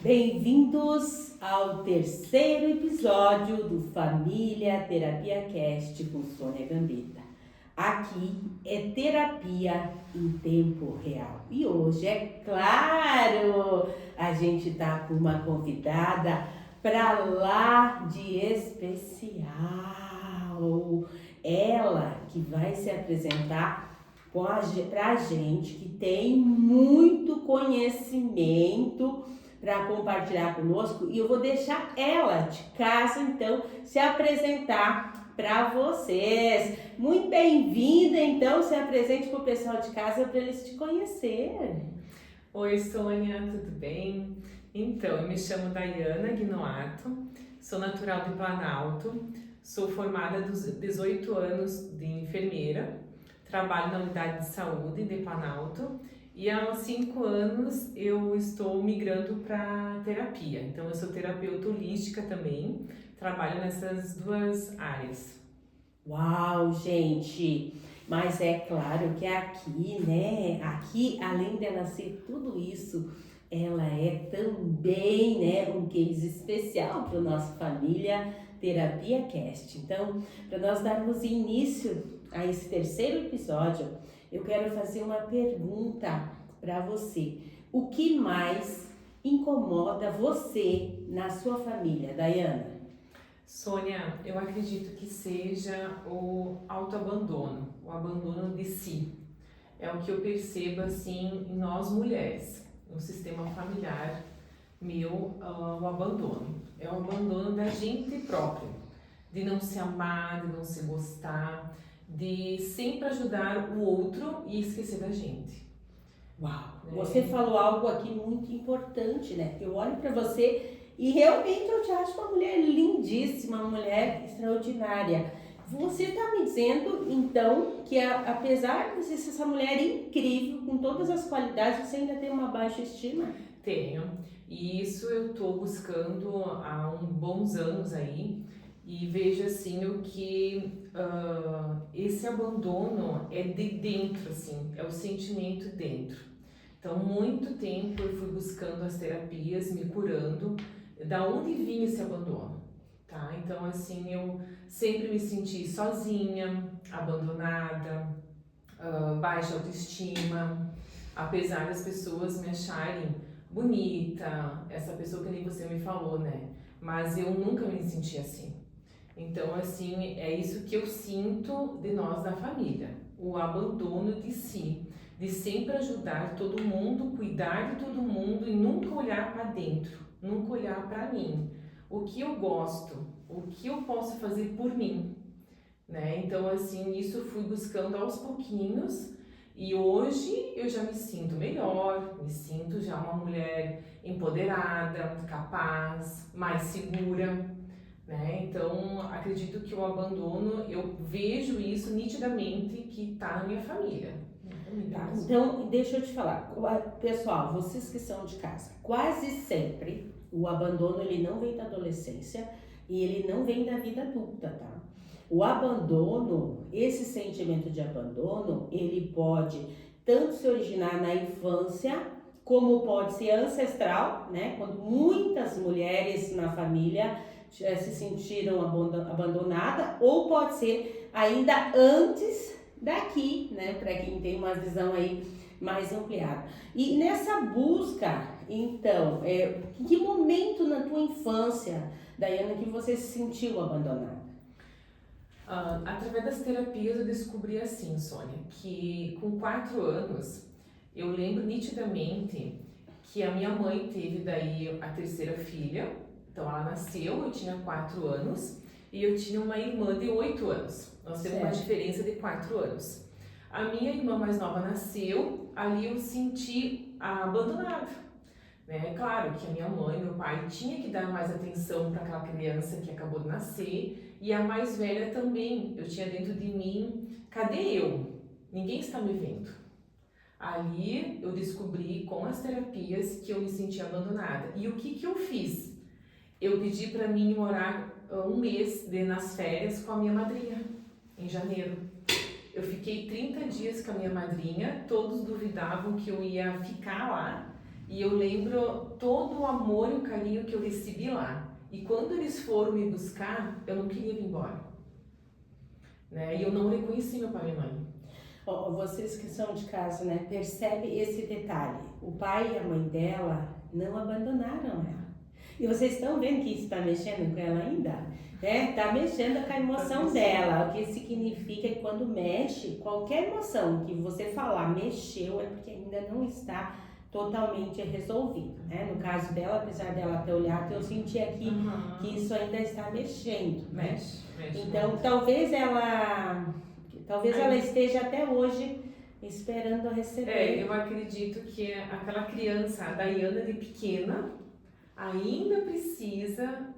Bem-vindos ao terceiro episódio do Família Terapia Cast com Sônia Gambetta. Aqui é terapia em tempo real. E hoje, é claro, a gente tá com uma convidada pra lá de especial. Ela que vai se apresentar pra gente, que tem muito conhecimento para compartilhar conosco, e eu vou deixar ela de casa então se apresentar para vocês. Muito bem-vinda, então se apresente para o pessoal de casa para eles te conhecerem. Oi Sônia, tudo bem? Então, eu me chamo Daiana Guinoato, sou natural de Planalto, sou formada dos 18 anos de enfermeira, trabalho na unidade de saúde de Planalto e há 5 anos eu estou migrando para terapia. Então, eu sou terapeuta holística também, trabalho nessas duas áreas. Uau, gente! Mas é claro que aqui, né? Aqui, além dela ser tudo isso, ela é também, né, um case especial para o nosso Família Terapia Cast. Então, para nós darmos início a esse terceiro episódio, eu quero fazer uma pergunta para você. O que mais incomoda você na sua família, Daiana? Sônia, eu acredito que seja o autoabandono, o abandono de si. É o que eu percebo assim em nós mulheres, no sistema familiar meu, o abandono. É o abandono da gente própria, de não se amar, de não se gostar, de sempre ajudar o outro e esquecer da gente. Uau! Você falou algo aqui muito importante, né? Eu olho para você e realmente eu te acho uma mulher lindíssima, uma mulher extraordinária. Você está me dizendo, então, que apesar de você ser essa mulher incrível, com todas as qualidades, você ainda tem uma baixa estima? Tenho, e isso eu estou buscando há uns bons anos aí, e vejo assim o que esse abandono é de dentro, assim, é o sentimento dentro. Então, muito tempo eu fui buscando as terapias, me curando, da onde vinha esse abandono, tá? Então, assim, eu sempre me senti sozinha, abandonada, baixa autoestima, apesar das pessoas me acharem bonita, essa pessoa que nem você me falou, né? Mas eu nunca me senti assim. Então, assim, é isso que eu sinto de nós da família, o abandono de si, de sempre ajudar todo mundo, cuidar de todo mundo e nunca olhar para dentro, nunca olhar para mim. O que eu gosto, o que eu posso fazer por mim, né? Então, assim, isso eu fui buscando aos pouquinhos e hoje eu já me sinto melhor, me sinto já uma mulher empoderada, capaz, mais segura, né? Então, acredito que o abandono, eu vejo isso nitidamente que está na minha família. Tá, então deixa eu te falar, pessoal, vocês que são de casa, quase sempre o abandono ele não vem da adolescência e ele não vem da vida adulta, tá? O abandono, esse sentimento de abandono, ele pode tanto se originar na infância, como pode ser ancestral, né? Quando muitas mulheres na família se sentiram abandonadas, ou pode ser ainda antes daqui, né, para quem tem uma visão aí mais ampliada. E nessa busca, então, em que momento na tua infância, Daiana, que você se sentiu abandonada? Através das terapias eu descobri assim, Sônia, que com 4 anos eu lembro nitidamente que a minha mãe teve daí a terceira filha, então ela nasceu, eu tinha 4 anos e eu tinha uma irmã de 8 anos. Nós temos uma diferença de 4 anos. A minha irmã mais nova nasceu, ali eu senti abandonada. Né? Claro que a minha mãe e meu pai tinham que dar mais atenção para aquela criança que acabou de nascer e a mais velha também. Eu tinha dentro de mim, cadê eu? Ninguém está me vendo. Ali eu descobri com as terapias que eu me sentia abandonada. E o que eu fiz? Eu pedi para mim morar 1 mês nas férias com a minha madrinha, em janeiro. Eu fiquei 30 dias com a minha madrinha, todos duvidavam que eu ia ficar lá. E eu lembro todo o amor e o carinho que eu recebi lá. E quando eles foram me buscar, eu não queria vir embora, né? E eu não reconheci meu pai e minha mãe. Vocês que são de casa, né, percebe esse detalhe. O pai e a mãe dela não abandonaram ela. E vocês estão vendo que isso está mexendo com ela ainda? Está mexendo com a emoção dela. O que significa que quando mexe, qualquer emoção que você falar mexeu é porque ainda não está totalmente resolvido, né? No caso dela, apesar dela ter olhado, eu senti aqui que isso ainda está mexendo, né? Mexe Então, muito. talvez ela esteja até hoje esperando receber. Eu acredito que aquela criança, a Daiana de pequena, ainda precisa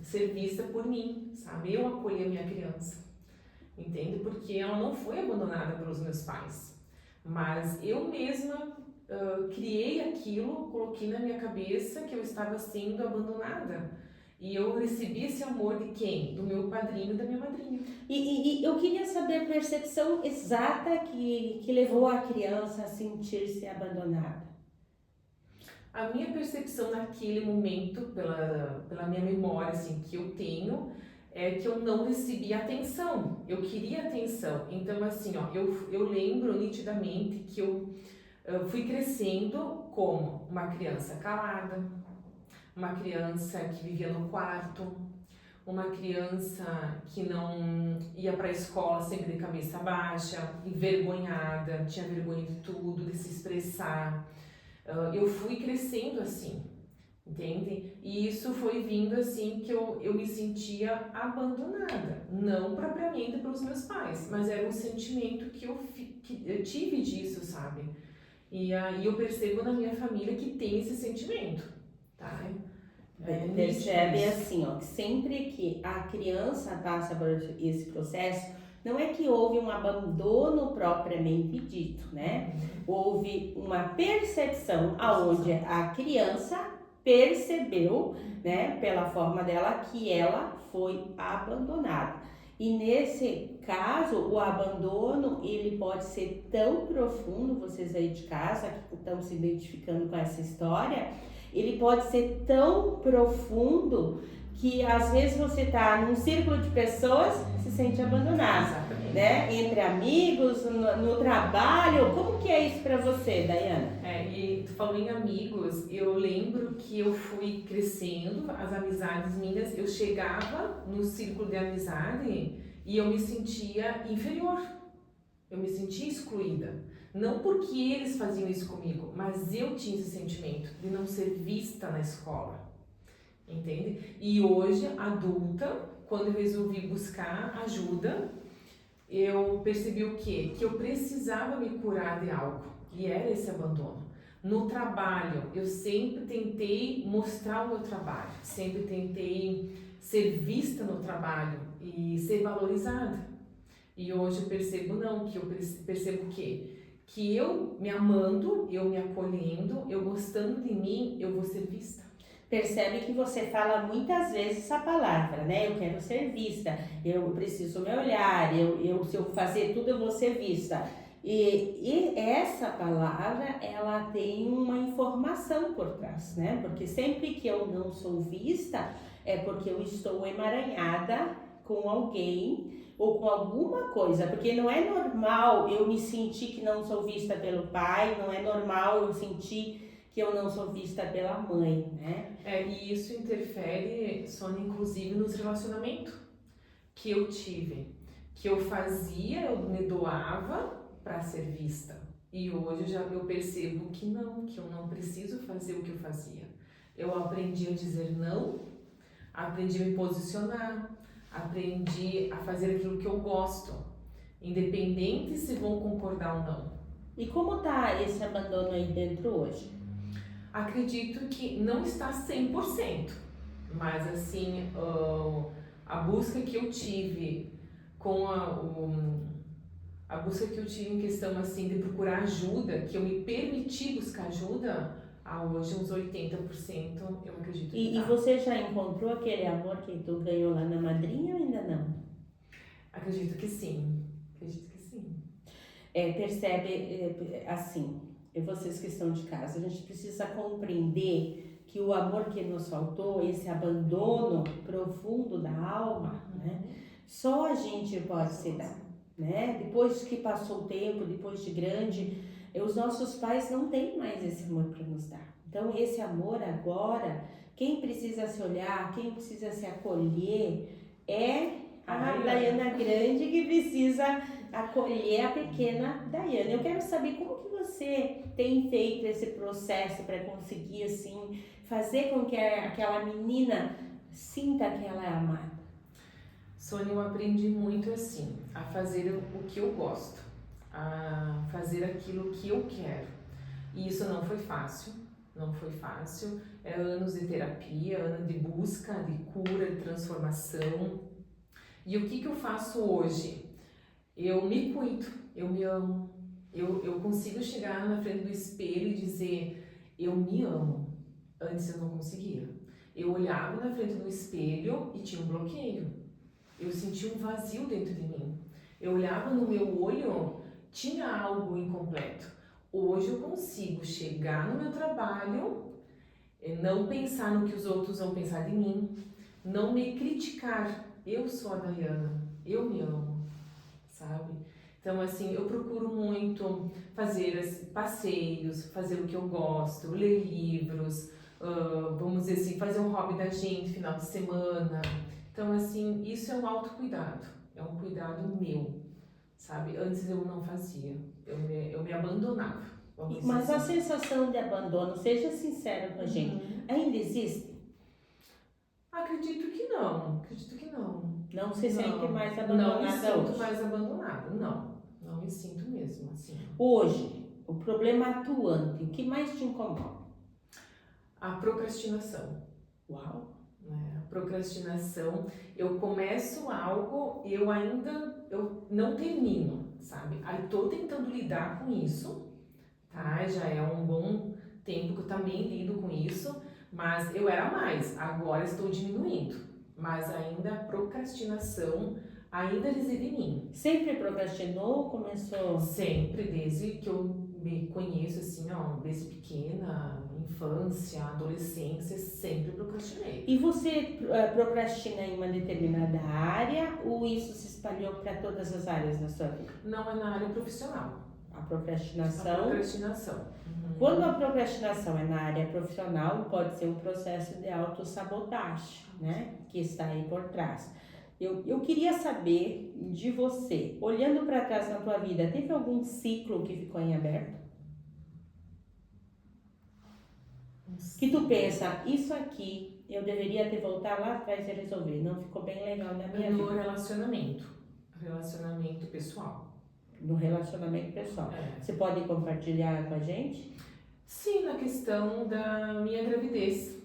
ser vista por mim, sabe? Eu acolhi a minha criança, entende? Porque ela não foi abandonada pelos meus pais, mas eu mesma criei aquilo, coloquei na minha cabeça que eu estava sendo abandonada. E eu recebi esse amor de quem? Do meu padrinho e da minha madrinha. E eu queria saber a percepção exata que levou a criança a sentir-se abandonada. A minha percepção naquele momento, pela minha memória assim, que eu tenho, é que eu não recebi atenção. Eu queria atenção. Então, assim, ó, eu lembro nitidamente que eu fui crescendo como uma criança calada, uma criança que vivia no quarto, uma criança que não ia para a escola sempre de cabeça baixa, envergonhada, tinha vergonha de tudo, de se expressar. Eu fui crescendo assim, entende? E isso foi vindo assim que eu me sentia abandonada, não propriamente pelos meus pais, mas era um sentimento que eu tive disso, sabe? E aí eu percebo na minha família que tem esse sentimento, tá? Percebe assim, ó, que sempre que a criança passa por esse processo, não é que houve um abandono propriamente dito, né? Houve uma percepção aonde a criança percebeu, né, pela forma dela, que ela foi abandonada. E nesse caso, o abandono, ele pode ser tão profundo, vocês aí de casa que estão se identificando com essa história, ele pode ser tão profundo que às vezes você está num círculo de pessoas e se sente abandonado, né? Entre amigos, no trabalho. Como que é isso para você, Daiana? E tu falou em amigos, eu lembro que eu fui crescendo, as amizades minhas, eu chegava no círculo de amizade e eu me sentia inferior, eu me sentia excluída. Não porque eles faziam isso comigo, mas eu tinha esse sentimento de não ser vista na escola, entende? E hoje, adulta, quando eu resolvi buscar ajuda, eu percebi o quê? Que eu precisava me curar de algo, e era esse abandono. No trabalho, eu sempre tentei mostrar o meu trabalho, sempre tentei ser vista no trabalho e ser valorizada. E hoje eu percebo não, que eu percebo o quê? Que eu me amando, eu me acolhendo, eu gostando de mim, eu vou ser vista. Percebe que você fala muitas vezes essa palavra, né? Eu quero ser vista, eu preciso me olhar, se eu fazer tudo eu vou ser vista. E essa palavra, ela tem uma informação por trás, né? Porque sempre que eu não sou vista, é porque eu estou emaranhada com alguém ou com alguma coisa, porque não é normal eu me sentir que não sou vista pelo pai, não é normal eu sentir que eu não sou vista pela mãe, né? E isso interfere, Sônia, inclusive nos relacionamentos que eu tive, que eu fazia, eu me doava para ser vista. E hoje eu percebo que eu não preciso fazer o que eu fazia. Eu aprendi a dizer não, aprendi a me posicionar, aprendi a fazer aquilo que eu gosto, independente se vão concordar ou não. E como tá esse abandono aí dentro hoje? Acredito que não está 100%, mas assim, a busca que eu tive com a busca que eu tive em questão assim de procurar ajuda, que eu me permiti buscar ajuda, hoje uns 80% eu acredito que E você já encontrou aquele amor que tu ganhou lá na madrinha ou ainda não? Acredito que sim, acredito que sim. Percebe assim, e vocês que estão de casa, a gente precisa compreender que o amor que nos faltou, esse abandono profundo da alma, né? Só a gente pode se dar, né? Depois que passou o tempo, depois de grande, os nossos pais não têm mais esse amor para nos dar. Então, esse amor agora, quem precisa se olhar, quem precisa se acolher é a Daiana grande que precisa acolher a pequena Daiana. Eu quero saber como que você tem feito esse processo para conseguir, assim, fazer com que aquela menina sinta que ela é amada. Sônia, eu aprendi muito assim, a fazer o que eu gosto, a fazer aquilo que eu quero. E isso não foi fácil, não foi fácil. É anos de terapia, anos de busca, de cura, de transformação. E o que eu faço hoje? Eu me cuido, eu me amo. Eu consigo chegar na frente do espelho e dizer, eu me amo. Antes eu não conseguia. Eu olhava na frente do espelho e tinha um bloqueio. Eu sentia um vazio dentro de mim. Eu olhava no meu olho, tinha algo incompleto. Hoje eu consigo chegar no meu trabalho, não pensar no que os outros vão pensar de mim, não me criticar. Eu sou a Daiana, eu me amo, sabe? Então, assim, eu procuro muito fazer passeios, fazer o que eu gosto, ler livros, vamos dizer assim, fazer um hobby da gente final de semana. Então, assim, isso é um autocuidado, é um cuidado meu, sabe? Antes eu não fazia, eu me abandonava. Mas a sensação de abandono, seja sincero com a gente, ainda existe? Acredito que não, acredito que não. Não se sente mais abandonada hoje? Não me sinto mais abandonada, não me sinto mesmo, assim. Hoje, o problema atuante, o que mais te incomoda? A procrastinação. Uau! A procrastinação, eu começo algo, eu não termino, sabe? Aí tô tentando lidar com isso, tá? Já é um bom tempo que eu também lido com isso, mas eu era mais, agora estou diminuindo. Mas ainda a procrastinação ainda reside em mim. Sempre procrastinou ou começou? Sempre, desde que eu me conheço, assim, ó, desde pequena, infância, adolescência, sempre procrastinei. E você procrastina em uma determinada área ou isso se espalhou para todas as áreas da sua vida? Não, é na área profissional. A procrastinação. A procrastinação. Quando a procrastinação é na área profissional, pode ser um processo de autossabotagem, né? Que está aí por trás. Eu queria saber de você, olhando para trás na tua vida, teve algum ciclo que ficou em aberto? Que tu pensa, isso aqui eu deveria ter voltado lá atrás e resolver, não ficou bem legal na minha vida. No relacionamento pessoal. No relacionamento pessoal. Você pode compartilhar com a gente? Sim, na questão da minha gravidez,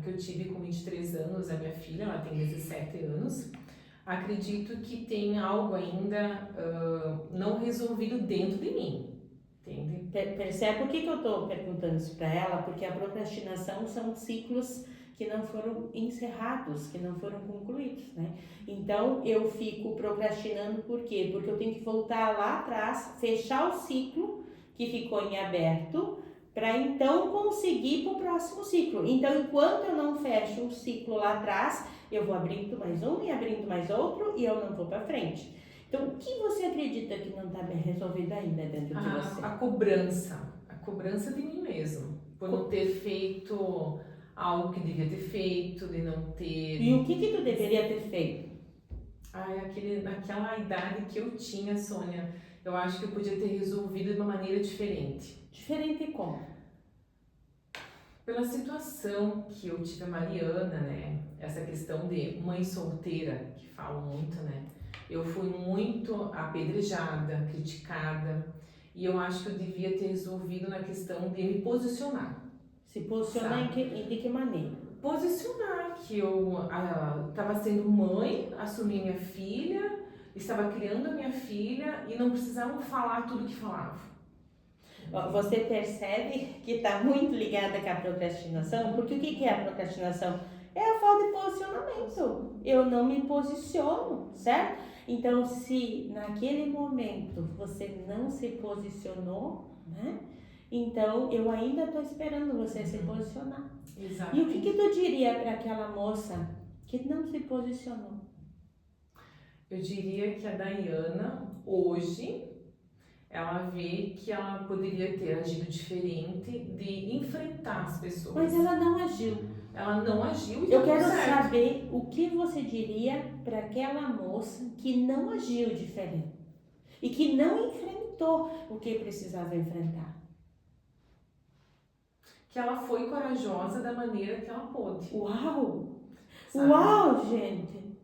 que eu tive com 23 anos, a minha filha, ela tem 17 anos. Acredito que tem algo ainda não resolvido dentro de mim, entende? Percebe por que eu estou perguntando isso para ela? Porque a procrastinação são ciclos que não foram encerrados, que não foram concluídos, né? Então, eu fico procrastinando por quê? Porque eu tenho que voltar lá atrás, fechar o ciclo que ficou em aberto, para então conseguir para o próximo ciclo. Então, enquanto eu não fecho um ciclo lá atrás, eu vou abrindo mais um e abrindo mais outro e eu não vou para frente. Então, o que você acredita que não está bem resolvido ainda dentro de você? A cobrança de mim mesmo, por não ter feito algo que devia ter feito, de não ter... E o que tu deveria ter feito? Naquela idade que eu tinha, Sônia, eu acho que eu podia ter resolvido de uma maneira diferente. Diferente como? Pela situação que eu tive a Mariana, né? Essa questão de mãe solteira, que falam muito, né? Eu fui muito apedrejada, criticada, e eu acho que eu devia ter resolvido na questão de me posicionar. Se posicionar de que maneira? Posicionar que eu estava sendo mãe, assumi minha filha, estava criando a minha filha e não precisava falar tudo que falava. Você percebe que está muito ligada com a procrastinação? Porque o que é a procrastinação? É a falta de posicionamento. Eu não me posiciono, certo? Então, se naquele momento você não se posicionou, né? Então, eu ainda estou esperando você se posicionar. Exato. E o que tu diria para aquela moça que não se posicionou? Eu diria que a Dayana, hoje, ela vê que ela poderia ter agido diferente de enfrentar as pessoas. Mas ela não agiu. Ela não agiu e Eu tudo quero certo. saber o que você diria para aquela moça que não agiu diferente e que não enfrentou o que precisava enfrentar. Que ela foi corajosa da maneira que ela pôde. Uau! Sabe? Uau, gente!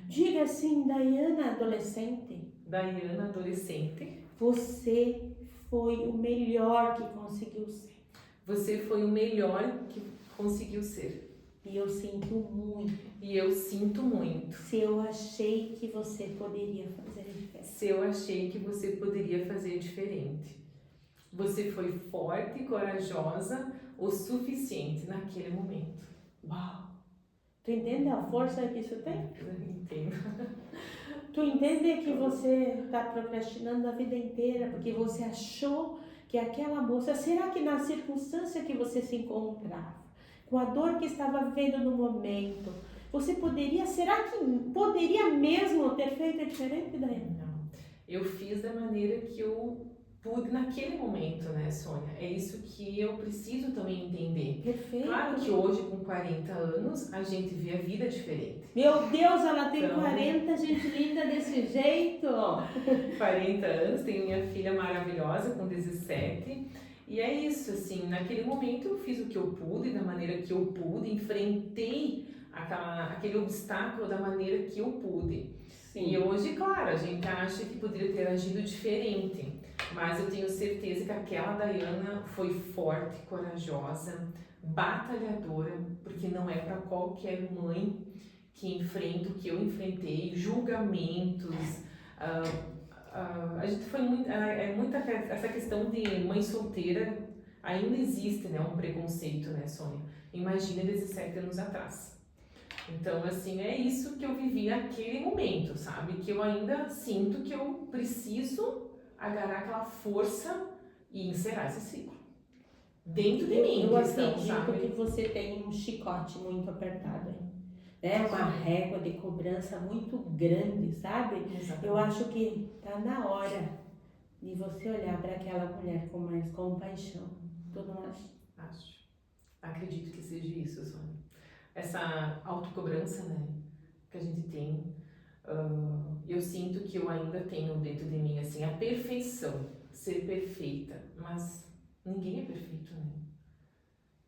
Diga assim, Dayana adolescente. Dayana adolescente. Você foi o melhor que conseguiu ser. Você foi o melhor que conseguiu ser. E eu sinto muito. E eu sinto muito. Se eu achei que você poderia fazer diferente. Se eu achei que você poderia fazer diferente. Você foi forte e corajosa o suficiente naquele momento. Uau! Tu entende a força que isso tem? Eu entendo. Tu entende que você está procrastinando a vida inteira porque você achou que aquela moça, será que na circunstância que você se encontrava, com a dor que estava vivendo no momento, você poderia, será que poderia mesmo ter feito diferente daí? Não. Eu fiz da maneira que eu pude naquele momento, né, Sônia? É isso que eu preciso também entender. Perfeito. Claro que hoje, com 40 anos, a gente vê a vida diferente. Meu Deus, ela tem Então, 40, gente linda desse jeito. 40 anos, tenho minha filha maravilhosa com 17. E é isso, assim, naquele momento eu fiz o que eu pude, da maneira que eu pude, enfrentei aquele obstáculo da maneira que eu pude. Sim. E hoje, claro, a gente acha que poderia ter agido diferente, mas eu tenho certeza que aquela Dayana foi forte, corajosa, batalhadora, porque não é para qualquer mãe que enfrenta o que eu enfrentei, julgamentos. A gente foi muito, essa questão de mãe solteira ainda existe, né, um preconceito, né, Sônia? Imagina 17 anos atrás. Então, assim, é isso que eu vivi naquele momento, sabe? Que eu ainda sinto que eu preciso agarrar aquela força e encerrar esse ciclo. Dentro de mim, eu questão, acredito sabe? que você tem um chicote muito apertado aí. Né? Uma régua de cobrança muito grande, sabe? Exatamente. Eu acho que tá na hora de você olhar para aquela mulher com mais compaixão. Tu não acha? Acho. Acredito que seja isso, Sônia. Essa autocobrança, né, que a gente tem, eu sinto que eu ainda tenho dentro de mim, assim, a perfeição, ser perfeita, mas ninguém é perfeito, né?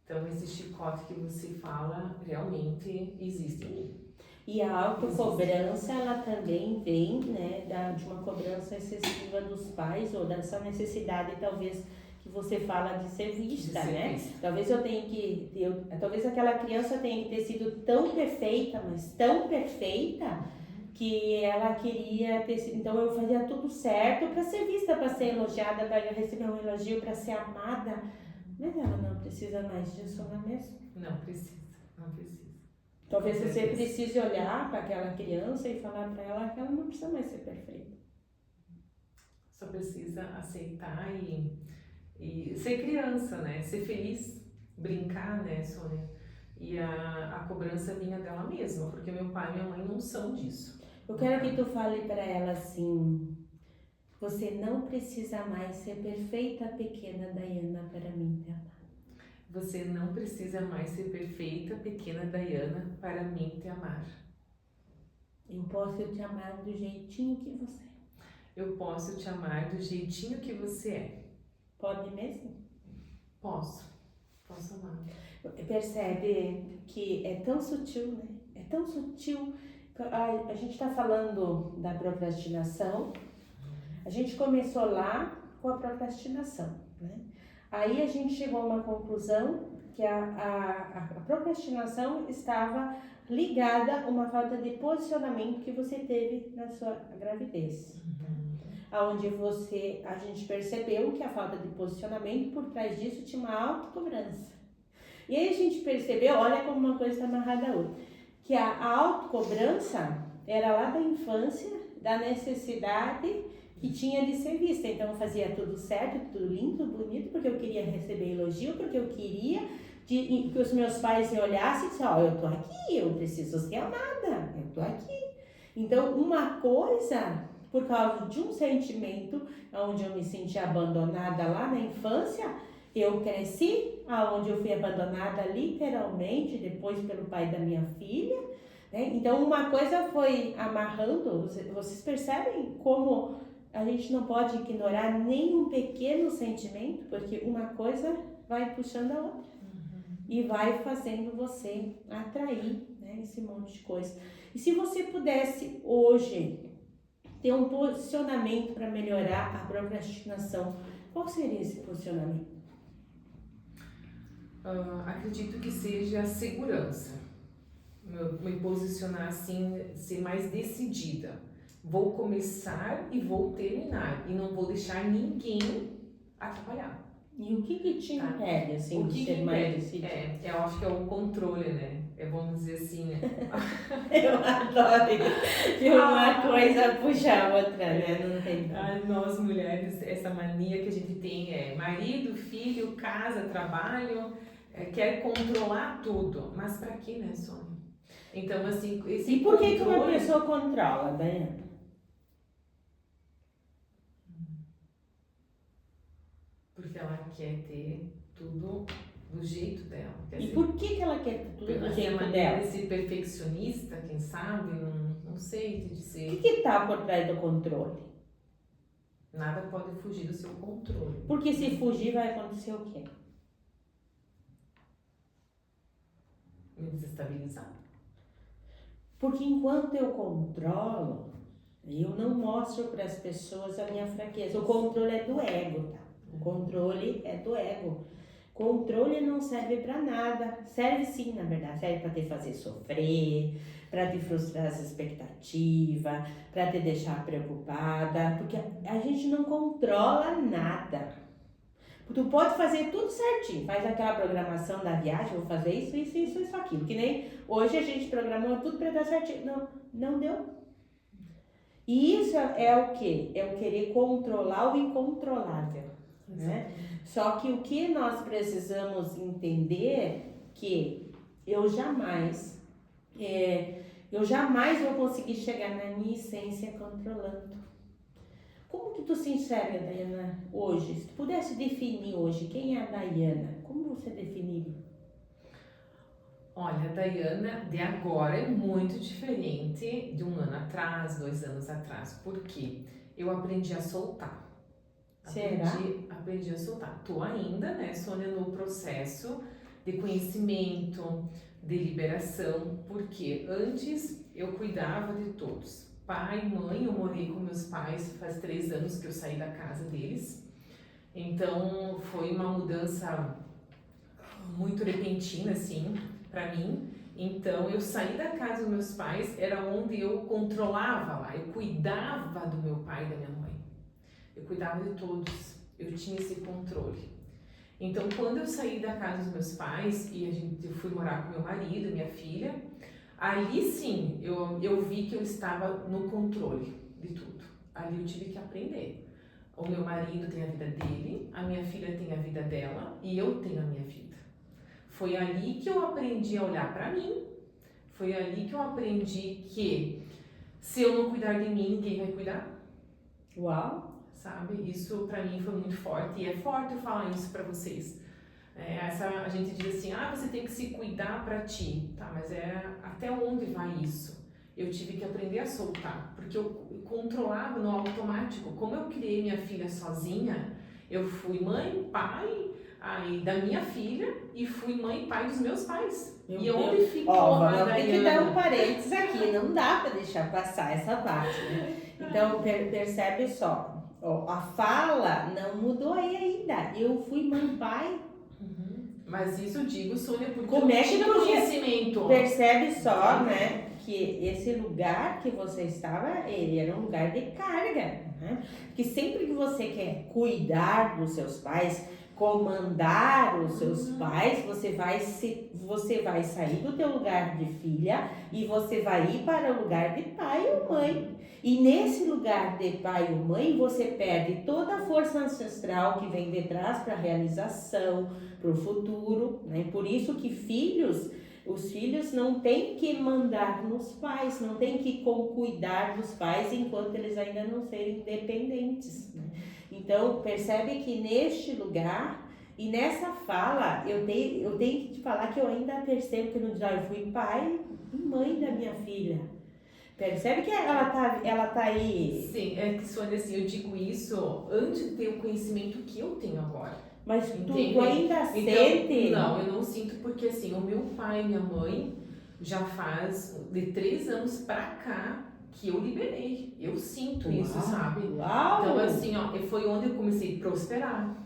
Então, esse chicote que você fala realmente existe em mim. E a autocobrança, ela também vem, né, de uma cobrança excessiva dos pais, ou dessa necessidade, talvez, que você fala de ser vista, né? Talvez talvez aquela criança tenha que ter sido tão perfeita, mas tão perfeita, que ela queria ter sido. Então eu fazia tudo certo para ser vista, para ser elogiada, para receber um elogio, para ser amada. Mas ela não precisa mais disso, não é mesmo? Não precisa, não precisa. Talvez você precise olhar para aquela criança e falar para ela que ela não precisa mais ser perfeita. Só precisa aceitar e ser criança, né? Ser feliz, brincar, né, Sônia? E a cobrança vinha dela mesma, porque meu pai e minha mãe não são disso. Eu quero que tu fale para ela assim: você não precisa mais ser perfeita, pequena Dayana, para mim te amar. Você não precisa mais ser perfeita, pequena Dayana, para mim te amar. Eu posso te amar do jeitinho que você é. Eu posso te amar do jeitinho que você é. Pode mesmo? Posso amar. Percebe que é tão sutil, né? É tão sutil. A gente está falando da procrastinação. A gente começou lá com a procrastinação, né? Aí a gente chegou a uma conclusão que a procrastinação estava ligada a uma falta de posicionamento que você teve na sua gravidez. Onde a gente percebeu que a falta de posicionamento, por trás disso, tinha uma autocobrança. E aí a gente percebeu, olha como uma coisa está amarrada a outra, que a autocobrança era lá da infância, da necessidade que tinha de ser vista. Então eu fazia tudo certo, tudo lindo, bonito, porque eu queria receber elogio, porque eu queria que os meus pais me olhassem e dissessem, ó, eu tô aqui, eu preciso ser amada, eu tô aqui. Então uma coisa, por causa de um sentimento onde eu me senti abandonada lá na infância, eu cresci, aonde eu fui abandonada literalmente, depois pelo pai da minha filha, né? Então uma coisa foi amarrando, vocês percebem como a gente não pode ignorar nenhum pequeno sentimento, porque uma coisa vai puxando a outra e vai fazendo você atrair, né, esse monte de coisa. E se você pudesse hoje ter um posicionamento para melhorar a procrastinação, qual seria esse posicionamento? Acredito que seja a segurança. Me posicionar assim, ser mais decidida. Vou começar e vou terminar. E não vou deixar ninguém atrapalhar. E o que te impede, assim, o que de ser que mais impede? decidida? Eu acho que é o controle, né? Vamos dizer assim, né? Eu adoro que uma coisa puxa a outra, né? Não tem. Nós mulheres, essa mania que a gente tem é marido, filho, casa, trabalho, quer controlar tudo. Mas pra quê, né, Sônia? Então, assim, esse E por que controle... uma pessoa controla, Daiane? Porque ela quer ter tudo do jeito dela. E por que ela quer ter tudo do jeito dela? Esse perfeccionista, quem sabe, não sei te dizer. O que está por trás do controle? Nada pode fugir do seu controle. Porque se fugir vai acontecer o quê? Me desestabilizar. Porque enquanto eu controlo, eu não mostro para as pessoas a minha fraqueza. O controle é do ego, tá? O controle é do ego. Controle não serve para nada. Serve sim, na verdade. Serve para te fazer sofrer, para te frustrar as expectativas, para te deixar preocupada. Porque a gente não controla nada. Tu pode fazer tudo certinho. Faz aquela programação da viagem, vou fazer isso, aquilo. Que nem hoje a gente programou tudo para dar certinho. Não deu. E isso é o quê? É o querer controlar o incontrolável. Né? Só que o que nós precisamos entender que eu jamais vou conseguir chegar na minha essência controlando. Como que tu se enxerga, Daiana, hoje? Se tu pudesse definir hoje quem é a Daiana, como você definiria? Olha, a Daiana de agora é muito diferente de 1 ano atrás, 2 anos atrás. Por quê? Eu aprendi a soltar. Será? Aprendi a soltar. Tô ainda, né, Sônia, no processo de conhecimento, de liberação, porque antes eu cuidava de todos. Pai, mãe, eu morei com meus pais faz 3 anos que eu saí da casa deles. Então foi uma mudança muito repentina, assim, pra mim. Então eu saí da casa dos meus pais, era onde eu controlava lá, eu cuidava do meu pai e da minha mãe. Eu cuidava de todos, eu tinha esse controle. Então, quando eu saí da casa dos meus pais e eu fui morar com meu marido, minha filha, ali sim, eu vi que eu estava no controle de tudo. Ali eu tive que aprender. O meu marido tem a vida dele, a minha filha tem a vida dela e eu tenho a minha vida. Foi ali que eu aprendi a olhar para mim, foi ali que eu aprendi que se eu não cuidar de mim, ninguém vai cuidar. Uau! Sabe? Isso pra mim foi muito forte e é forte eu falar isso pra vocês. A gente diz assim, você tem que se cuidar pra ti, tá? Mas até onde vai isso? Eu tive que aprender a soltar, porque eu controlava no automático. Como eu criei minha filha sozinha, eu fui mãe, pai da minha filha e fui mãe e pai dos meus pais. E onde ficou a Daiana? Tem que dar um parênteses aqui, não dá pra deixar passar essa parte, né? Então, percebe só. A fala não mudou aí ainda. Eu fui mãe, pai. Mas isso eu digo, Sônia, porque como eu é que tinha conhecimento. Percebe só, né, que esse lugar que você estava, ele era um lugar de carga. Né? Que sempre que você quer cuidar dos seus pais, comandar os seus pais, você vai sair do teu lugar de filha e você vai ir para o lugar de pai ou mãe. E nesse lugar de pai ou mãe, você perde toda a força ancestral que vem de trás para a realização, para o futuro, né? Por isso que os filhos não têm que mandar nos pais, não têm que cuidar dos pais enquanto eles ainda não serem independentes, né? Então, percebe que neste lugar e nessa fala, eu tenho que te falar que eu ainda percebo que no dia eu fui pai e mãe da minha filha. Percebe que ela tá aí. Sim, é que, Sônia, assim, eu digo isso antes de ter o conhecimento que eu tenho agora. Mas Entende? tu ainda sente? Não, eu não sinto porque, assim, o meu pai e minha mãe já faz de 3 anos pra cá que eu liberei. Eu sinto isso, sabe? Uau! Então, assim, ó, foi onde eu comecei a prosperar.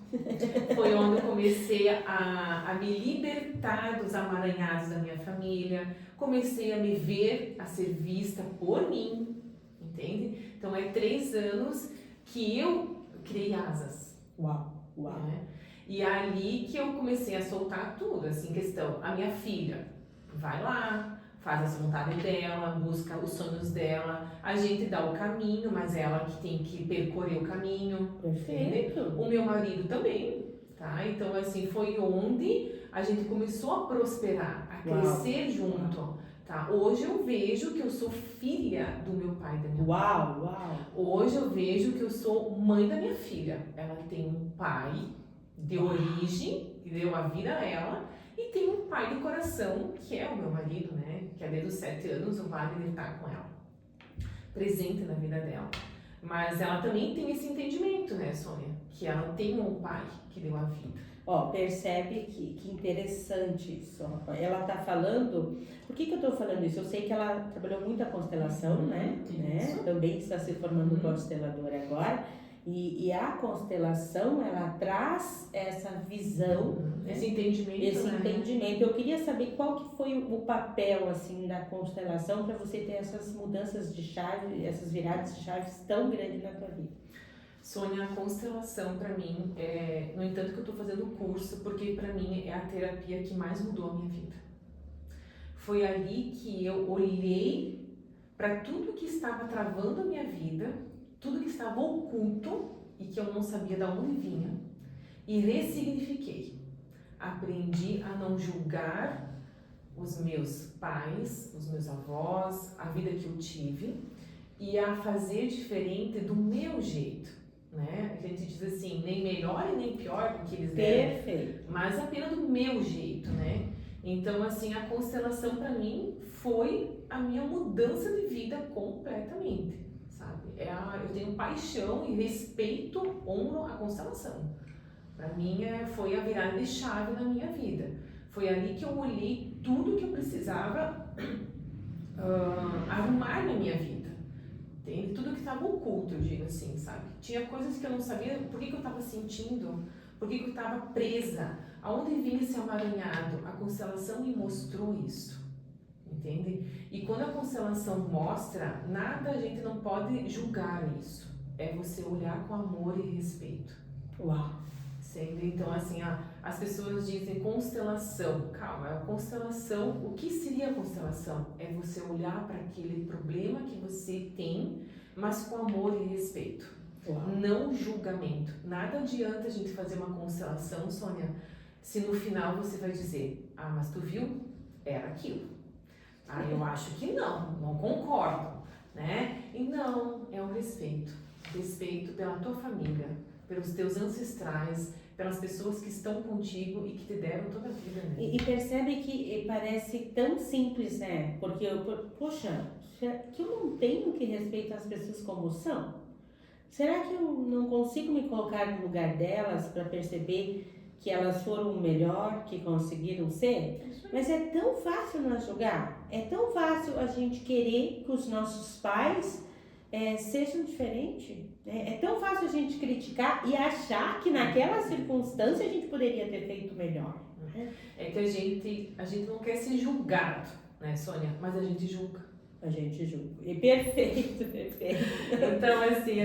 Foi onde eu comecei a me libertar dos amaranhados da minha família. Comecei a me ver, a ser vista por mim, entende? Então, é 3 anos que eu criei asas. Uau, uau. Né? E é ali que eu comecei a soltar tudo, assim, questão, a minha filha, vai lá, faz as vontades dela, busca os sonhos dela, a gente dá o caminho, mas ela que tem que percorrer o caminho. Perfeito. Entende? O meu marido também, tá? Então, assim, foi onde a gente começou a prosperar, a crescer junto, tá? Hoje eu vejo que eu sou filha do meu pai e da minha mãe. Uau. Hoje eu vejo que eu sou mãe da minha filha. Ela tem um pai de origem, que deu a vida a ela, e tem um pai de coração, que é o meu marido, né? Que é desde os 7 anos, o Wagner tá com ela, presente na vida dela. Mas ela também tem esse entendimento, né, Sônia? Que ela tem um pai que deu a vida. Ó, percebe que interessante isso. Ela tá falando. Por que eu tô falando isso? Eu sei que ela trabalhou muito a constelação, né? Também está se formando consteladora agora. E a constelação, ela traz essa visão, esse entendimento. Eu queria saber qual que foi o papel, assim, da constelação para você ter essas mudanças de chave, essas viradas de chaves tão grandes na tua vida. Sônia, a constelação para mim é, no entanto que eu estou fazendo o curso, porque para mim é a terapia que mais mudou a minha vida. Foi ali que eu olhei para tudo que estava travando a minha vida, tudo que estava oculto e que eu não sabia de onde vinha, e ressignifiquei. Aprendi a não julgar os meus pais, os meus avós, a vida que eu tive, e a fazer diferente do meu jeito. Né? A gente diz assim, nem melhor e nem pior do que eles deram. Perfeito. Mas apenas do meu jeito, né? Então, assim, a constelação para mim foi a minha mudança de vida completamente, sabe? Eu tenho paixão e respeito, honro a constelação. Para mim, foi a virada de chave na minha vida. Foi ali que eu olhei tudo que eu precisava arrumar na minha vida. Entende? Tudo que estava oculto, eu digo assim, sabe? Tinha coisas que eu não sabia por que eu estava sentindo, por que eu estava presa, aonde vinha esse amaranhado. A constelação me mostrou isso, entende? E quando a constelação mostra, nada, a gente não pode julgar isso. É você olhar com amor e respeito. Uau! Sendo, então, assim, as pessoas dizem constelação. Calma, a constelação, o que seria a constelação? É você olhar para aquele problema que você tem, mas com amor e respeito. Uau. Não julgamento. Nada adianta a gente fazer uma constelação, Sônia, se no final você vai dizer, ah, mas tu viu? Era aquilo. Ah, eu acho que não concordo, né? E não, é o respeito. Respeito pela tua família, pelos teus ancestrais, pelas pessoas que estão contigo e que te deram toda a vida. Né? E percebe que parece tão simples, né? Porque, poxa, que eu não tenho que respeitar as pessoas como são? Será que eu não consigo me colocar no lugar delas para perceber que elas foram o melhor que conseguiram ser? Mas é tão fácil nós julgar, é tão fácil a gente querer que os nossos pais sejam diferentes. É tão fácil a gente criticar e achar que naquela circunstância a gente poderia ter feito melhor. É que a gente não quer ser julgado, né, Sônia? Mas a gente julga. A gente julga. E perfeito. Então, assim,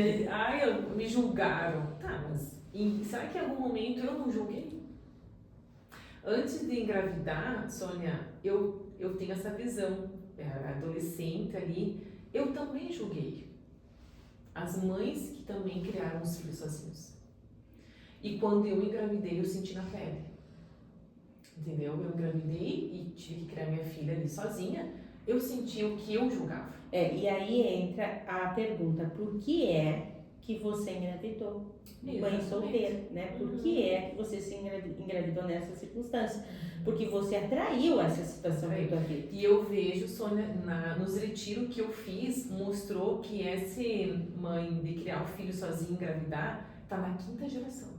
me julgaram. Tá, mas será que em algum momento eu não julguei? Antes de engravidar, Sônia, eu tenho essa visão. Adolescente ali, eu também julguei. as mães que também criaram os filhos sozinhos. E quando eu engravidei, eu senti na pele. Entendeu? Eu engravidei e tive que criar minha filha ali sozinha, eu senti o que eu julgava. E aí entra a pergunta, por que é que você engravidou? Mãe solteira, né? Por que é que você se engravidou nessa circunstância? Porque você atraiu essa situação para a tua vida. E eu vejo, Sônia, nos retiros que eu fiz, mostrou que essa mãe de criar o filho sozinha e engravidar tá na 5ª geração.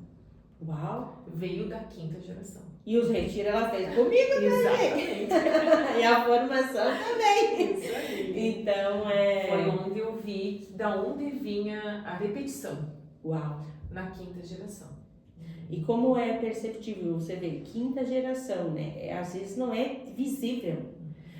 Uau! Veio da 5ª geração. E os retiros ela fez comigo também. E a formação também. Isso aí. Então, foi onde eu vi da onde vinha a repetição. Uau! Na 5ª geração. E como é perceptível, você vê, 5ª geração, né? Às vezes não é visível.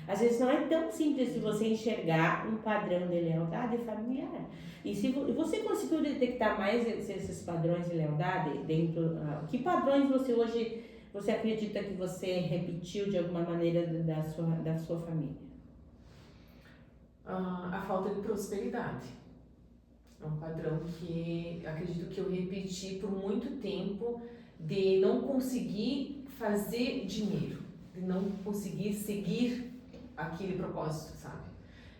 Às vezes não é tão simples de você enxergar um padrão de lealdade familiar. E se você conseguiu detectar mais esses padrões de lealdade dentro... que padrões você acredita que você repetiu de alguma maneira da sua família? A falta de prosperidade. É um padrão que acredito que eu repeti por muito tempo, de não conseguir fazer dinheiro, de não conseguir seguir aquele propósito, sabe?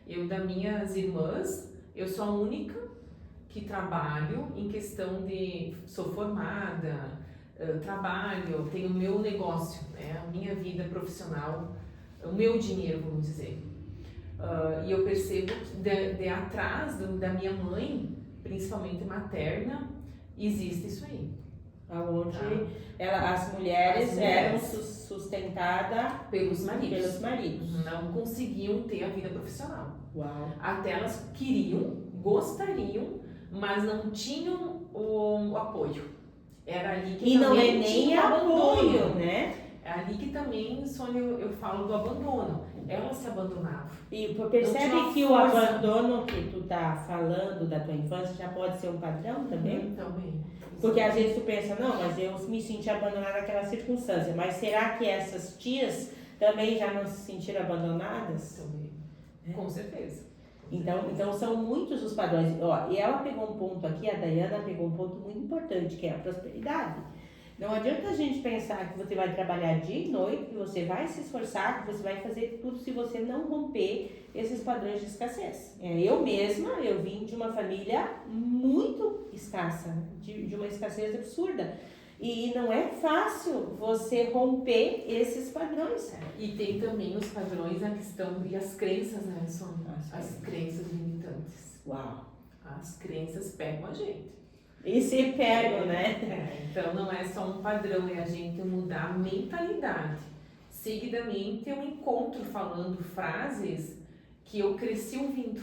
Eu, das minhas irmãs, eu sou a única que trabalho em questão de... Sou formada, trabalho, tenho o meu negócio, né? A minha vida profissional, o meu dinheiro, vamos dizer. E eu percebo que de atrás da minha mãe, principalmente materna, existe isso aí. Onde as mulheres eram sustentadas pelos maridos. Não conseguiam ter a vida profissional. Uau. Até elas queriam, gostariam, mas não tinham o apoio. Era ali que e não é nem apoio, né? É ali que também, Sônia, eu falo do abandono. Ela se abandonava. E percebe que o abandono que tu tá falando da tua infância já pode ser um padrão também? Também. Porque às vezes tu pensa, não, mas eu me senti abandonada naquela circunstância. Mas será que essas tias também já não se sentiram abandonadas? Também. Com certeza. Então são muitos os padrões. E ela pegou um ponto aqui, a Dayana pegou um ponto muito importante, que é a prosperidade. Não adianta a gente pensar que você vai trabalhar dia e noite, que você vai se esforçar, que você vai fazer tudo se você não romper esses padrões de escassez. Eu mesma, eu vim de uma família muito escassa, de uma escassez absurda. E não é fácil você romper esses padrões. E tem também os padrões, a questão e as crenças, né, Sônia? As crenças limitantes. Uau! As crenças pegam a gente. E se pegam, né? Então não é só um padrão, é a gente mudar a mentalidade. Seguidamente eu encontro falando frases que eu cresci ouvindo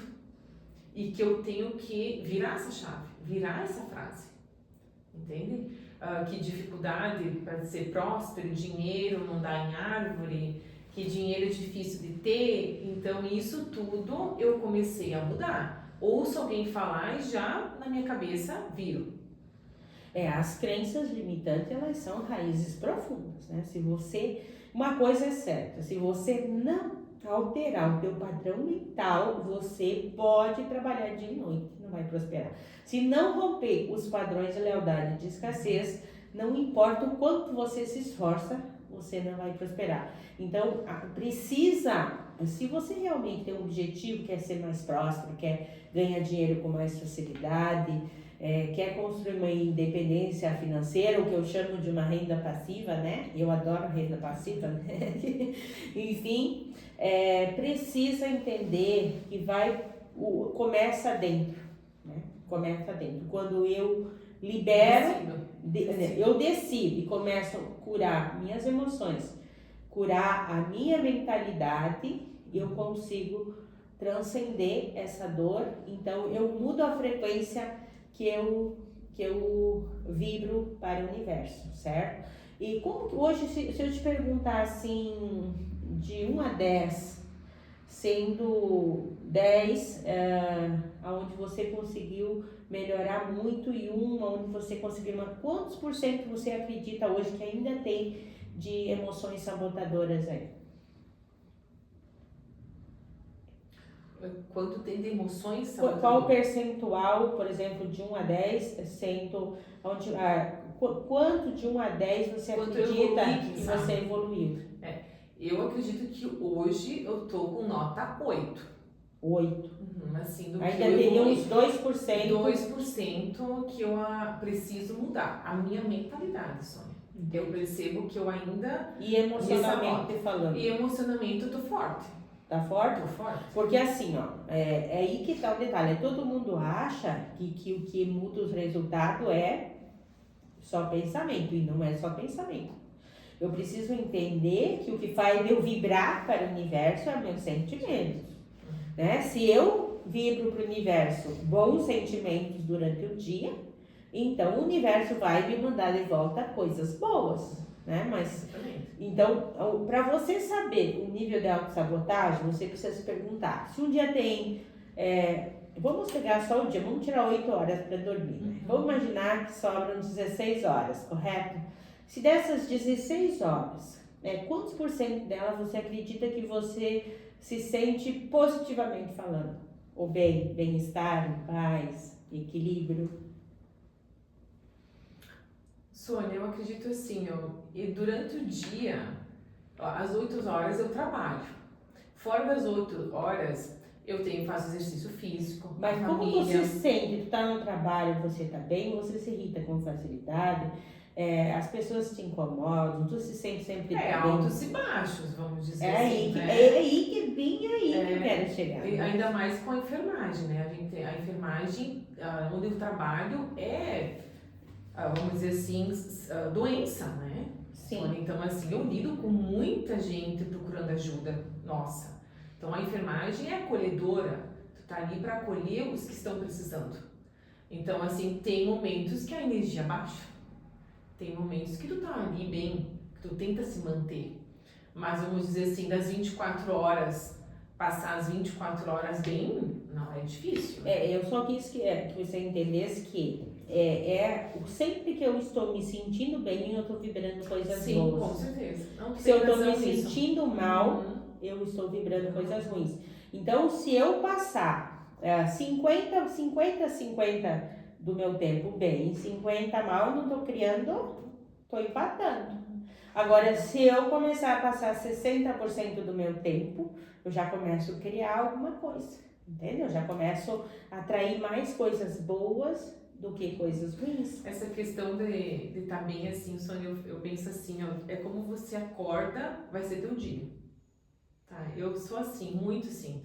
e que eu tenho que virar essa chave, virar essa frase. Entende? Que dificuldade para ser próspero, dinheiro não dá em árvore, que dinheiro é difícil de ter. Então isso tudo eu comecei a mudar. Ouço alguém falar e já na minha cabeça viro. As crenças limitantes, elas são raízes profundas, né? Uma coisa é certa, se você não alterar o teu padrão mental, você pode trabalhar dia e noite, não vai prosperar. Se não romper os padrões de lealdade e de escassez, não importa o quanto você se esforça, você não vai prosperar. Então, se você realmente tem um objetivo, quer ser mais próspero, quer ganhar dinheiro com mais facilidade, quer construir uma independência financeira, o que eu chamo de uma renda passiva, né? Eu adoro renda passiva, né? Enfim, precisa entender que começa dentro, né? Começa dentro. Quando eu libero, eu decido e começo a curar minhas emoções, curar a minha mentalidade, eu consigo transcender essa dor. Então eu mudo a frequência que eu vibro para o universo, certo? E como que hoje, se eu te perguntar assim, de 1 a 10, sendo 10 onde você conseguiu melhorar muito e 1 onde você conseguiu, quantos por cento você acredita hoje que ainda tem de emoções sabotadoras aí? quanto tem de emoções são Qual o tudo. percentual, por exemplo, de 1 a 10, quanto de 1 a 10 você Quanto eu acredita evoluí, que quem sabe? você evoluiu? Eu acredito que hoje eu tô com nota 8. 8. Assim, do que Ainda eu teria evoluí. uns 2%. 2% que eu preciso mudar. A minha mentalidade, Sônia. Eu percebo que eu ainda... E emocionalmente falando? E emocionamento eu tô forte. Tá forte? Tô forte. Porque assim, ó, é aí que tá o detalhe. Todo mundo acha que o que muda os resultados é só pensamento. E não é só pensamento. Eu preciso entender que o que faz eu vibrar para o universo é meus sentimentos. Né? Se eu vibro para o universo bons sentimentos durante o dia, então o universo vai me mandar de volta coisas boas, né? Mas então, para você saber o nível de autossabotagem, você precisa se perguntar. Se um dia tem, vamos pegar só o dia, vamos tirar 8 horas para dormir, né? Vamos imaginar que sobram 16 horas, correto? Se dessas 16 horas, quantos por cento delas você acredita que você se sente positivamente falando? Ou bem-estar, paz, equilíbrio? Sônia, eu acredito assim, e durante o dia, às 8 horas eu trabalho. Fora das 8 horas, faço exercício físico. Mas como você sente? Tu tá no trabalho, você tá bem, você se irrita com facilidade, as pessoas te incomodam, tu se sente sempre bem. Altos e baixos, vamos dizer É assim, bem aí que eu quero chegar. Né? Ainda mais com a enfermagem, né? A enfermagem, onde eu trabalho, vamos dizer assim, doença, né? Sim. Então, assim, eu lido com muita gente procurando ajuda nossa. Então, a enfermagem é acolhedora. Tu tá ali para acolher os que estão precisando. Então, assim, tem momentos que a energia baixa. Tem momentos que tu tá ali bem, que tu tenta se manter. Mas, vamos dizer assim, das 24 horas, passar as 24 horas bem, não, é difícil. Eu só quis que você entendesse que sempre que eu estou me sentindo bem, eu estou vibrando coisas boas. Sim, com certeza. Não, se eu estou me sentindo mal, eu estou vibrando coisas ruins. Então, se eu passar 50 do meu tempo bem, 50 mal, eu não estou criando, estou empatando. Agora, se eu começar a passar 60% do meu tempo, eu já começo a criar alguma coisa, entendeu? Eu já começo a atrair mais coisas boas do que coisas ruins. Essa questão de estar bem assim, Sônia, eu penso assim, é como você acorda, vai ser teu dia. Tá? Eu sou assim, muito assim.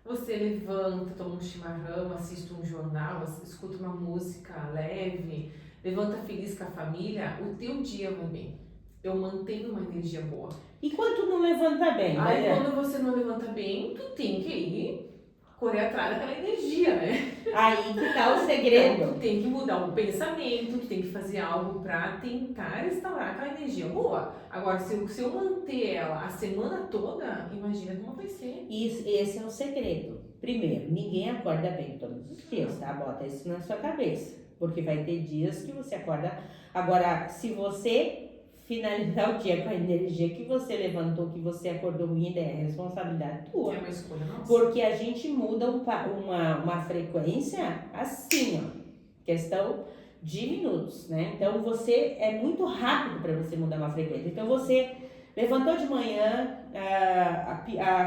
Você levanta, toma um chimarrão, assiste um jornal, escuta uma música leve, levanta feliz com a família, o teu dia vai bem. Eu mantenho uma energia boa. E quando tu não levanta bem? Aí quando você não levanta bem, tu tem que ir correr atrás daquela energia, né? Aí que tá o segredo. Então, tu tem que mudar o pensamento, tu tem que fazer algo pra tentar restaurar aquela energia boa. Agora, se eu manter ela a semana toda, imagina como vai ser. Esse é o segredo. Primeiro, ninguém acorda bem todos os dias, tá? Bota isso na sua cabeça. Porque vai ter dias que você acorda. Agora, se você finalizar o dia com a energia que você levantou, que você acordou ruim, é responsabilidade tua. É uma escolha nossa. Porque a gente muda uma frequência assim, ó. Questão de minutos, né? Então você é muito rápido para você mudar uma frequência. Então você levantou de manhã,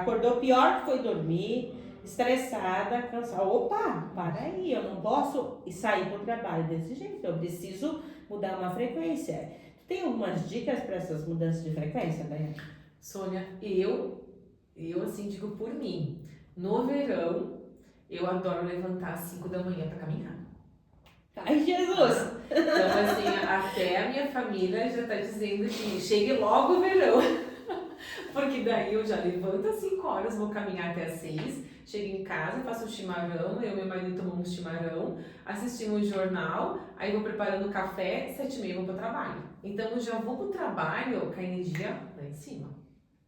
acordou pior que foi dormir, estressada, cansada. Opa, para aí, eu não posso sair para o trabalho desse jeito. Eu preciso mudar uma frequência. Tem algumas dicas para essas mudanças de frequência, Daiane? Sônia, eu assim digo por mim. No verão, eu adoro levantar às 5 da manhã para caminhar. Ai, Jesus! Então, assim, até a minha família já tá dizendo que chegue logo o verão. Porque daí eu já levanto às 5 horas, vou caminhar até às 6, chego em casa, faço um chimarrão, eu e meu marido tomamos chimarrão, assistimos o jornal, aí vou preparando o café, 7h30 eu vou pro trabalho. Então eu já vou pro trabalho com a energia lá em cima,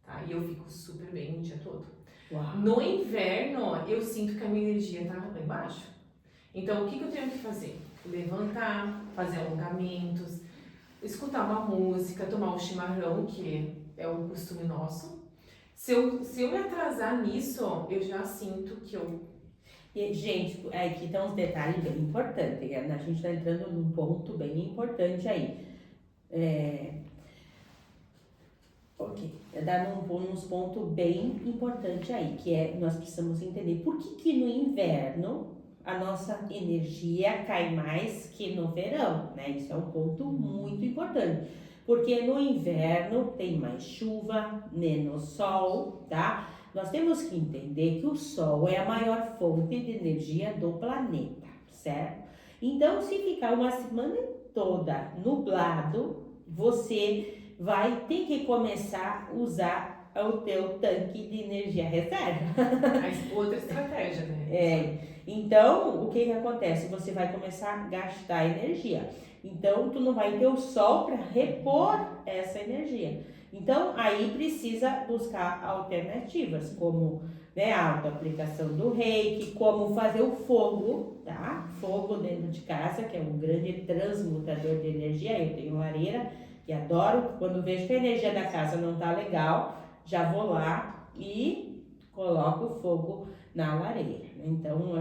tá? E eu fico super bem o dia todo. Uau. No inverno, eu sinto que a minha energia tá lá embaixo. Então o que eu tenho que fazer? Levantar, fazer alongamentos, escutar uma música, tomar um chimarrão, que é um costume nosso. Se eu me atrasar nisso, eu já sinto que eu... E, gente, aqui estão uns detalhes bem importantes. A gente está entrando num ponto bem importante aí. Ok, dá uns pontos bem importantes aí, que é nós precisamos entender por que no inverno a nossa energia cai mais que no verão, né? Isso é um ponto muito importante. Porque no inverno tem mais chuva, menos sol, tá? Nós temos que entender que o sol é a maior fonte de energia do planeta, certo? Então, se ficar uma semana toda nublado, você vai ter que começar a usar o teu tanque de energia reserva. Outra estratégia, né? Então, o que acontece? Você vai começar a gastar energia. Então, tu não vai ter o sol para repor essa energia. Então, aí precisa buscar alternativas, como a autoaplicação do reiki, como fazer o fogo, tá? Fogo dentro de casa, que é um grande transmutador de energia. Eu tenho lareira e adoro. Quando vejo que a energia da casa não tá legal, já vou lá e coloco o fogo na lareira. Então,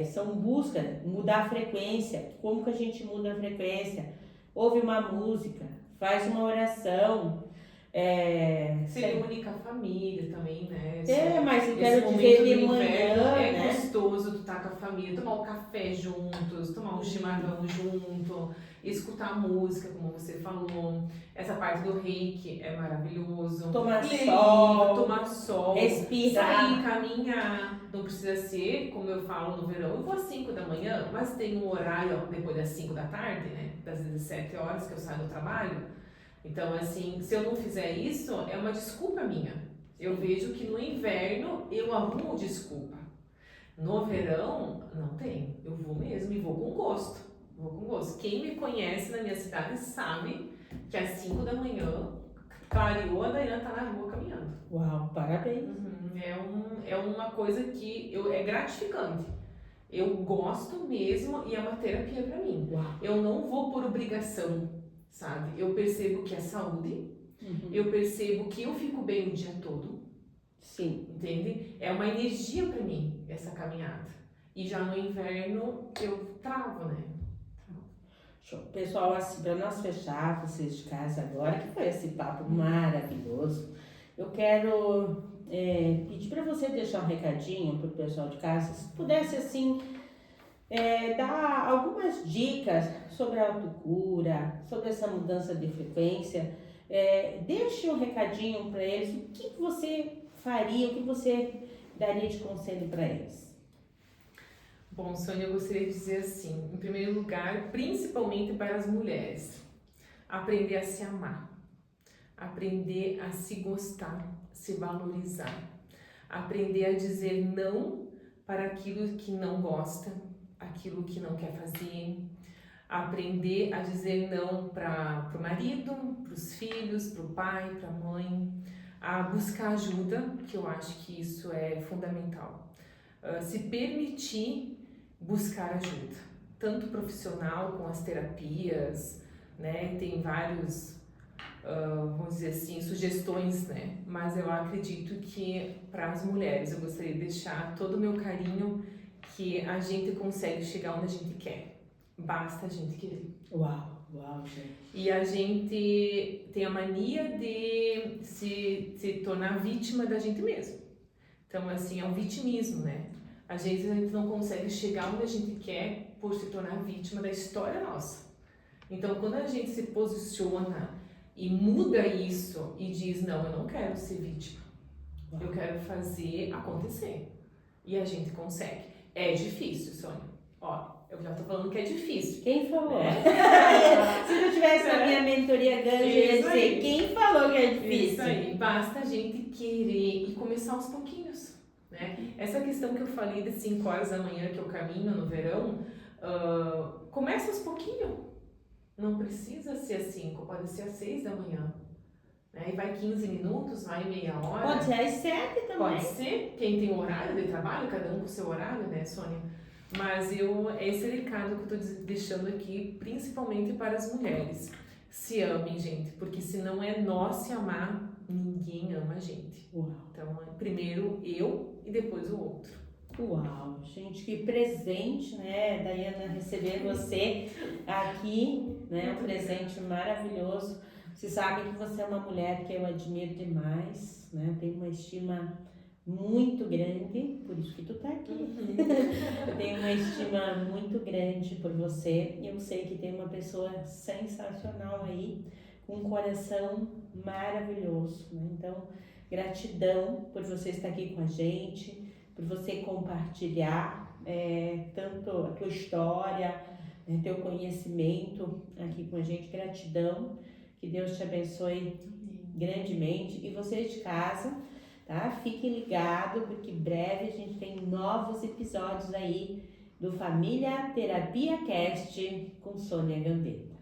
são buscas, mudar a frequência. Como que a gente muda a frequência? Ouve uma música, faz uma oração. Se reúne com a família também, né? Mas eu quero dizer de manhã, é gostoso tu estar com a família, tomar um café juntos, tomar um chimarrão junto, escutar música, como você falou. Essa parte do reiki é maravilhoso. Tomar sol, respirar, sair, caminhar. Não precisa ser, como eu falo no verão, eu vou às 5 da manhã, mas tem um horário depois das 5 da tarde, né? Das 17 horas que eu saio do trabalho. Então, assim, se eu não fizer isso, é uma desculpa minha. Eu vejo que no inverno eu arrumo desculpa. No verão, não tem. Eu vou mesmo e vou com gosto. Quem me conhece na minha cidade sabe que às 5 da manhã, clareou, a Dayana tá na rua caminhando. Uau, parabéns. É uma coisa que é gratificante. Eu gosto mesmo e é uma terapia pra mim. Uau. Eu não vou por obrigação, sabe? Eu percebo que é saúde, eu percebo que eu fico bem o dia todo. Sim. Entende? É uma energia pra mim, essa caminhada. E já no inverno, eu travo, né? Show. Pessoal, assim, para nós fechar, vocês de casa agora, que foi esse papo maravilhoso, eu quero pedir para você deixar um recadinho pro pessoal de casa, se pudesse, assim, dar algumas dicas sobre a autocura, sobre essa mudança de frequência. Deixe um recadinho para eles, o que você faria, o que você daria de conselho para eles? Bom, Sônia, eu gostaria de dizer assim, em primeiro lugar, principalmente para as mulheres, aprender a se amar, aprender a se gostar, se valorizar, aprender a dizer não para aquilo que não gosta, aquilo que não quer fazer, aprender a dizer não para o marido, para os filhos, para o pai, para a mãe, a buscar ajuda, que eu acho que isso é fundamental. Se permitir buscar ajuda, tanto profissional com as terapias, né? Tem vários, vamos dizer assim, sugestões, né? Mas eu acredito que para as mulheres eu gostaria de deixar todo o meu carinho, que a gente consegue chegar onde a gente quer, basta a gente querer. Uau, gente. E a gente tem a mania de se tornar vítima da gente mesmo. Então, assim, é um vitimismo, né? A gente não consegue chegar onde a gente quer por se tornar vítima da história nossa. Então, quando a gente se posiciona e muda isso e diz, não, eu não quero ser vítima, eu quero fazer acontecer. E a gente consegue. É difícil, Sônia. Ó, eu já tô falando que é difícil. Quem falou? Se eu tivesse na minha mentoria Ganja, eu ia dizer, quem falou que é difícil? Isso aí, basta a gente querer e começar aos pouquinhos. Né? Essa questão que eu falei de 5 horas da manhã que eu caminho no verão, começa aos pouquinhos. Não precisa ser às 5, pode ser às 6 da manhã. Né? E vai 15 minutos, vai meia hora. Pode ser às 7 também. Pode ser, quem tem horário de trabalho, cada um com o seu horário, né, Sônia? Mas esse recado que eu estou deixando aqui, principalmente para as mulheres. Se amem, gente, porque se não é nós se amar, ninguém ama a gente. Uau. Então, primeiro eu e depois o outro. Uau, gente, que presente, né, Daiana, receber você aqui, né, um presente maravilhoso. Você sabe que você é uma mulher que eu admiro demais, né, tenho uma estima muito grande, por isso que tu tá aqui. Eu tenho uma estima muito grande por você e eu sei que tem uma pessoa sensacional aí, com um coração maravilhoso, né? Então, gratidão por você estar aqui com a gente, por você compartilhar tanto a tua história, teu conhecimento aqui com a gente. Gratidão, que Deus te abençoe grandemente. E vocês de casa, tá? Fiquem ligados, porque breve a gente tem novos episódios aí do Família Terapia Cast com Sônia Gambetta.